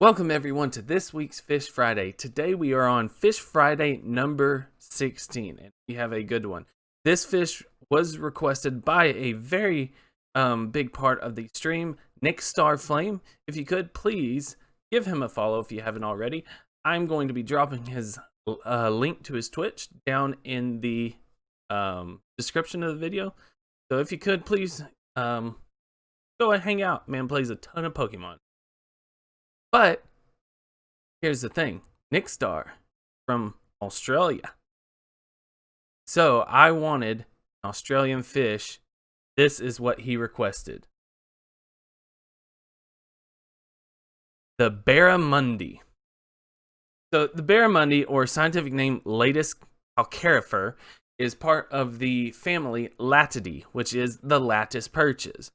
Welcome everyone to this week's Fish Friday. Today we are on Fish Friday number 16 and we have a good one. This fish was requested by a very big part of the stream, Nick Starflame. If you could, please give him a follow if you haven't already. I'm going to be dropping his link to his Twitch down in the description of the video. So if you could, please go and hang out. Man plays a ton of Pokemon. But here's the thing, Nick Star from Australia. So I wanted an Australian fish. This is what he requested. The Barramundi. So the Barramundi, or scientific name Latus calcarifer, is part of the family Latidae, which is the lattice perches.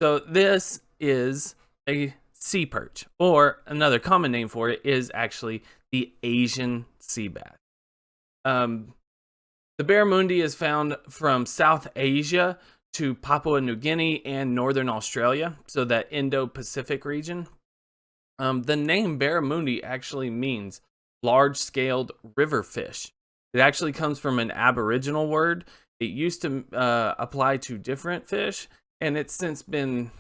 So this is a sea perch, or another common name for it is actually the Asian sea bass. The Barramundi is found from South Asia to Papua New Guinea and northern Australia, so that Indo-Pacific region. The name Barramundi actually means large-scaled river fish. It actually comes from an Aboriginal word. It used to apply to different fish, and it's since been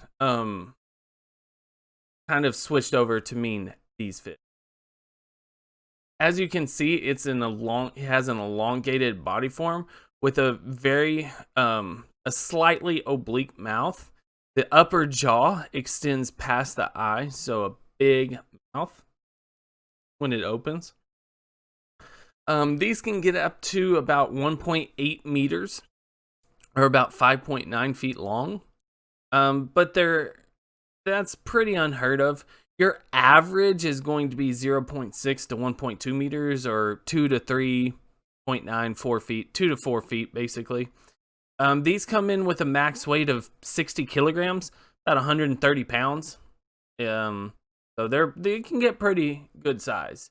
kind of switched over to mean these fish. As you can see, it has an elongated body form with a very a slightly oblique mouth. The upper jaw extends past the eye, so a big mouth when it opens. These can get up to about 1.8 meters or about 5.9 feet long, but that's pretty unheard of. Your average is going to be 0.6 to 1.2 meters or 2 to 3.94 feet, 2 to 4 feet basically. These come in with a max weight of 60 kilograms, about 130 pounds. So they can get pretty good size.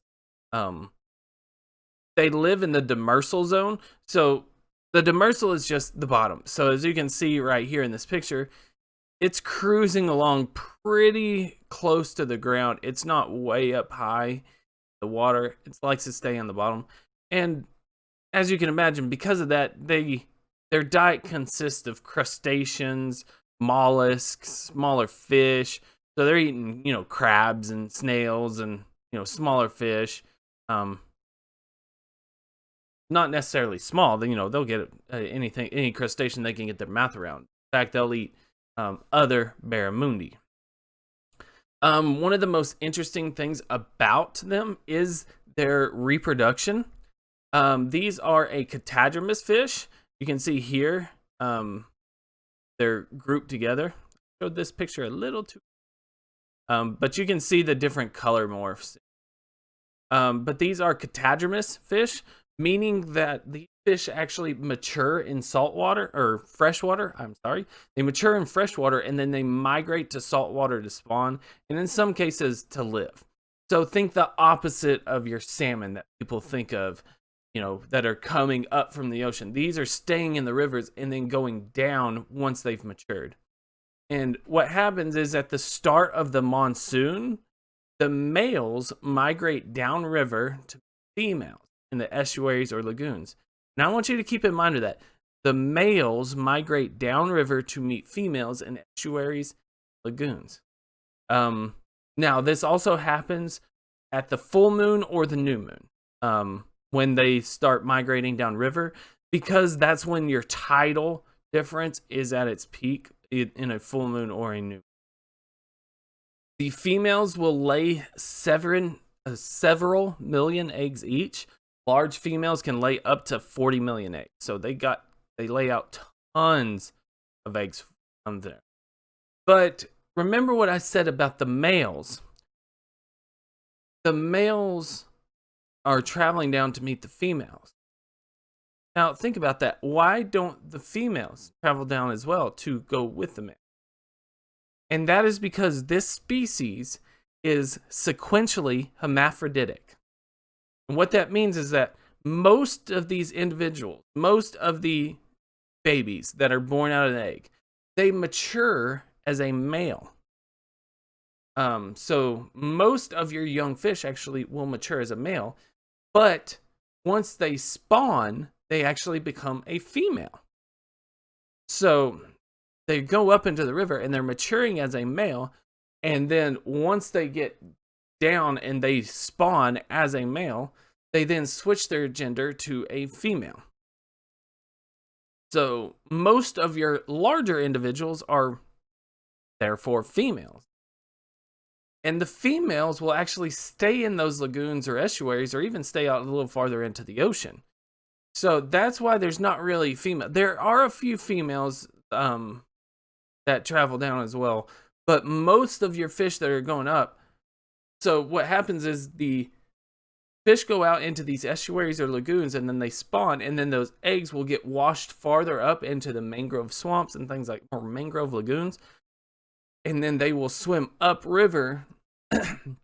They live in the demersal zone. So the demersal is just the bottom. So as you can see right here in this picture, it's cruising along pretty close to the ground. It's not way up high, the water. It likes to stay on the bottom. And as you can imagine, because of that, their diet consists of crustaceans, mollusks, smaller fish. So they're eating, crabs and snails and, smaller fish. Not necessarily small. They'll get any crustacean they can get their mouth around. In fact, they'll eat other Barramundi. One of the most interesting things about them is their reproduction. These are a catadromous fish. You can see here they're grouped together. I showed this picture a little too, but you can see the different color morphs. But these are catadromous fish, meaning that the fish actually mature in saltwater or freshwater. They mature in freshwater and then they migrate to saltwater to spawn, and in some cases to live. So think the opposite of your salmon that people think of, that are coming up from the ocean. These are staying in the rivers and then going down once they've matured. And what happens is at the start of the monsoon, the males migrate downriver to females in the estuaries or lagoons. Now I want you to keep in mind of that. The males migrate downriver to meet females in estuaries, lagoons. Now this also happens at the full moon or the new moon, when they start migrating downriver, because that's when your tidal difference is at its peak in a full moon or a new moon. The females will lay several million eggs each. Large females can lay up to 40 million eggs. So they lay out tons of eggs from there. But remember what I said about the males. The males are traveling down to meet the females. Now think about that. Why don't the females travel down as well to go with the males? And that is because this species is sequentially hermaphroditic. And what that means is that most of these individuals, most of the babies that are born out of an egg, they mature as a male. So most of your young fish actually will mature as a male, but once they spawn, they actually become a female. So they go up into the river and they're maturing as a male, and then once they get down and they spawn as a male, they then switch their gender to a female. So most of your larger individuals are therefore females. And the females will actually stay in those lagoons or estuaries, or even stay out a little farther into the ocean. So that's why there's not really female. There are a few females that travel down as well, but most of your fish that are going up. So what happens is the fish go out into these estuaries or lagoons, and then they spawn, and then those eggs will get washed farther up into the mangrove swamps and things like, or mangrove lagoons, and then they will swim upriver and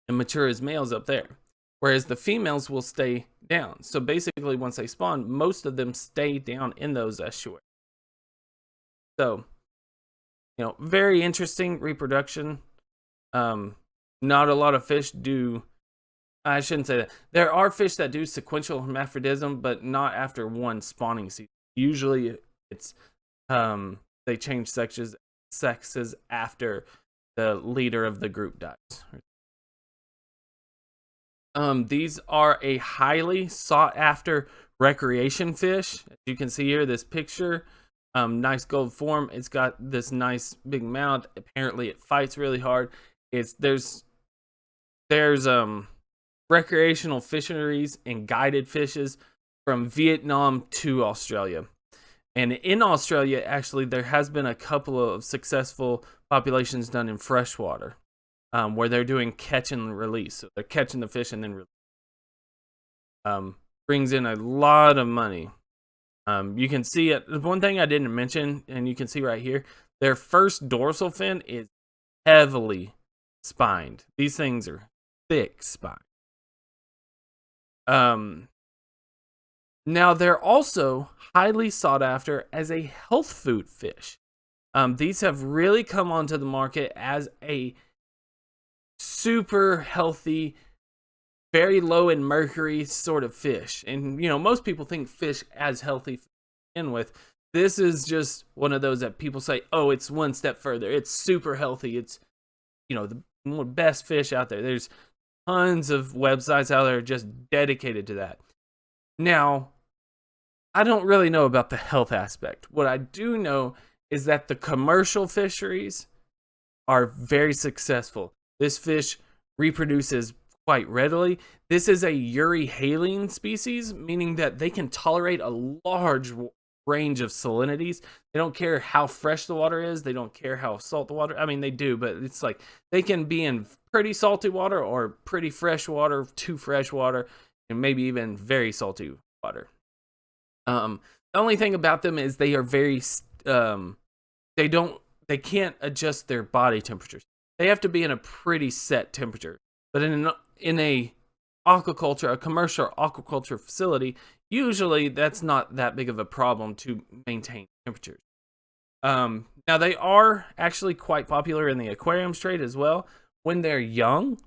mature as males up there, whereas the females will stay down. So basically, once they spawn, most of them stay down in those estuaries. So, very interesting reproduction. Not a lot of fish do. I shouldn't say that. There are fish that do sequential hermaphrodism, but not after one spawning season. Usually, it's they change sexes after the leader of the group dies. These are a highly sought after recreation fish. As you can see here, this picture, nice gold form. It's got this nice big mouth. Apparently, it fights really hard. There's recreational fisheries and guided fishes from Vietnam to Australia. And in Australia, actually, there has been a couple of successful populations done in freshwater, where they're doing catch and release. So they're catching the fish and then release. Brings in a lot of money. You can see it. One thing I didn't mention, and you can see right here, their first dorsal fin is heavily spined. These things are thick spine. Now they're also highly sought after as a health food fish. These have really come onto the market as a super healthy, very low in mercury sort of fish. And, most people think fish as healthy to begin with. This is just one of those that people say, oh, it's one step further. It's super healthy. It's, the best fish out there. There's tons of websites out there just dedicated to that. Now, I don't really know about the health aspect. What I do know is that the commercial fisheries are very successful. This fish reproduces quite readily. This is a euryhaline species, meaning that they can tolerate a large range of salinities. They don't care how fresh the water is. They don't care how salt the water. I mean, they do, but it's like they can be in pretty salty water or pretty fresh water, too fresh water, and maybe even very salty water. The only thing about them is they are very they can't adjust their body temperatures. They have to be in a pretty set temperature. But in a aquaculture, a commercial aquaculture facility, usually that's not that big of a problem to maintain temperatures. Now they are actually quite popular in the aquarium trade as well. When they're young,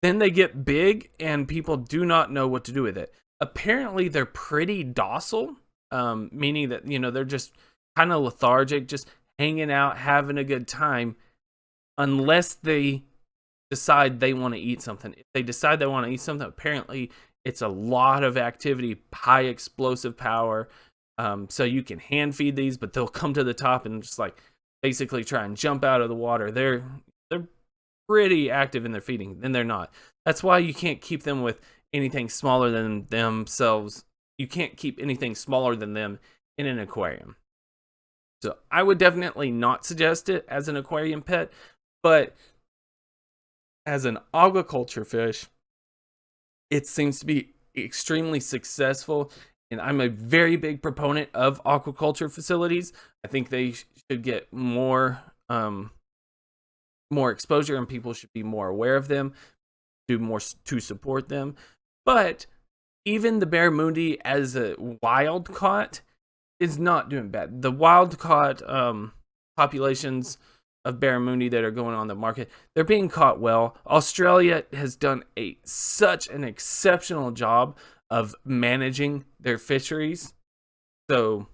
then they get big and people do not know what to do with it. Apparently they're pretty docile, meaning that, they're just kind of lethargic, just hanging out, having a good time, unless they decide they want to eat something. If they decide they want to eat something, apparently it's a lot of activity, high explosive power. So you can hand feed these, but they'll come to the top and just like basically try and jump out of the water. They're pretty active in their feeding, and they're not. That's why you can't keep them with anything smaller than themselves. You can't keep anything smaller than them in an aquarium. So I would definitely not suggest it as an aquarium pet, but as an aquaculture fish, it seems to be extremely successful. And I'm a very big proponent of aquaculture facilities. I think they should get more exposure, and people should be more aware of them, do more to support them. But even the Barramundi as a wild caught is not doing bad. The wild caught populations of barramundi that are going on the market. They're being caught well. Australia has done such an exceptional job of managing their fisheries. So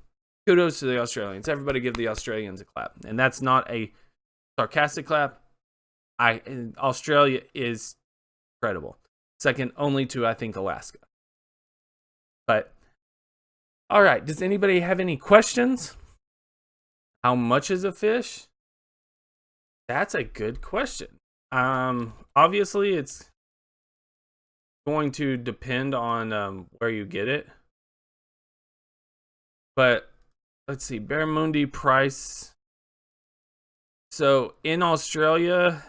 kudos to the Australians. Everybody give the Australians a clap. And that's not a sarcastic clap. Australia is incredible. Second only to, I think, Alaska. But, all right. Does anybody have any questions? How much is a fish? That's a good question. Obviously, it's going to depend on where you get it. But let's see, barramundi price. So in Australia,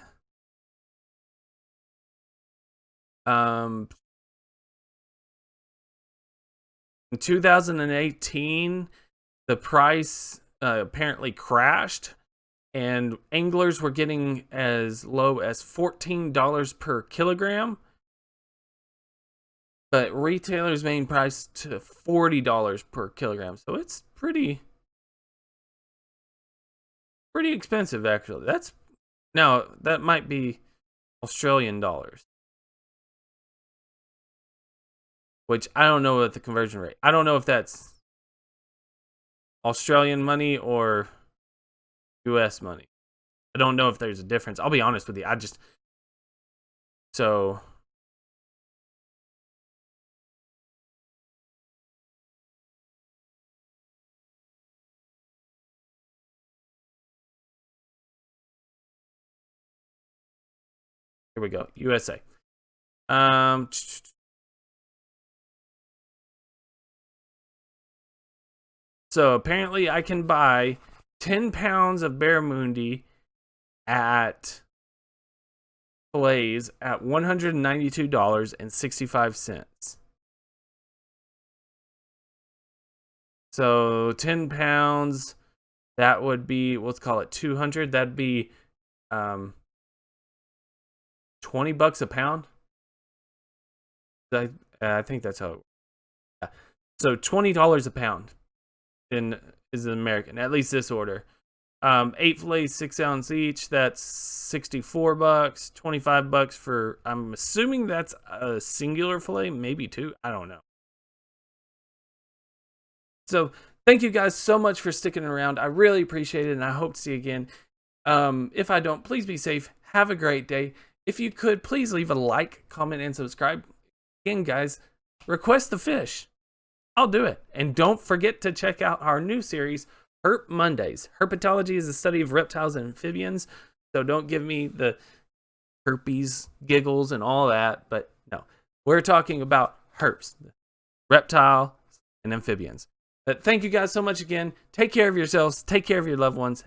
in 2018, the price apparently crashed, and anglers were getting as low as $14 per kilogram. But retailers main price to $40 per kilogram. So it's pretty expensive, actually. That might be Australian dollars, which I don't know what the conversion rate. I don't know if that's Australian money or US money. I don't know if there's a difference. I'll be honest with you. So here we go. USA. So apparently I can buy 10 pounds of barramundi at fillets at $192.65. So 10 pounds, that would be, let's call it 200. That'd be $20 a pound. I think that's how. Yeah. So $20 a pound is an American, at least this order. 8 fillets, 6 ounce each. That's $64. $25 for. I'm assuming that's a singular fillet, maybe 2. I don't know. So thank you guys so much for sticking around. I really appreciate it, and I hope to see you again. If I don't, please be safe. Have a great day. If you could, please leave a like, comment, and subscribe. Again, guys, request the fish. I'll do it. And don't forget to check out our new series, Herp Mondays. Herpetology is the study of reptiles and amphibians. So don't give me the herpes giggles and all that. But no, we're talking about herps, reptile and amphibians. But thank you guys so much again. Take care of yourselves. Take care of your loved ones.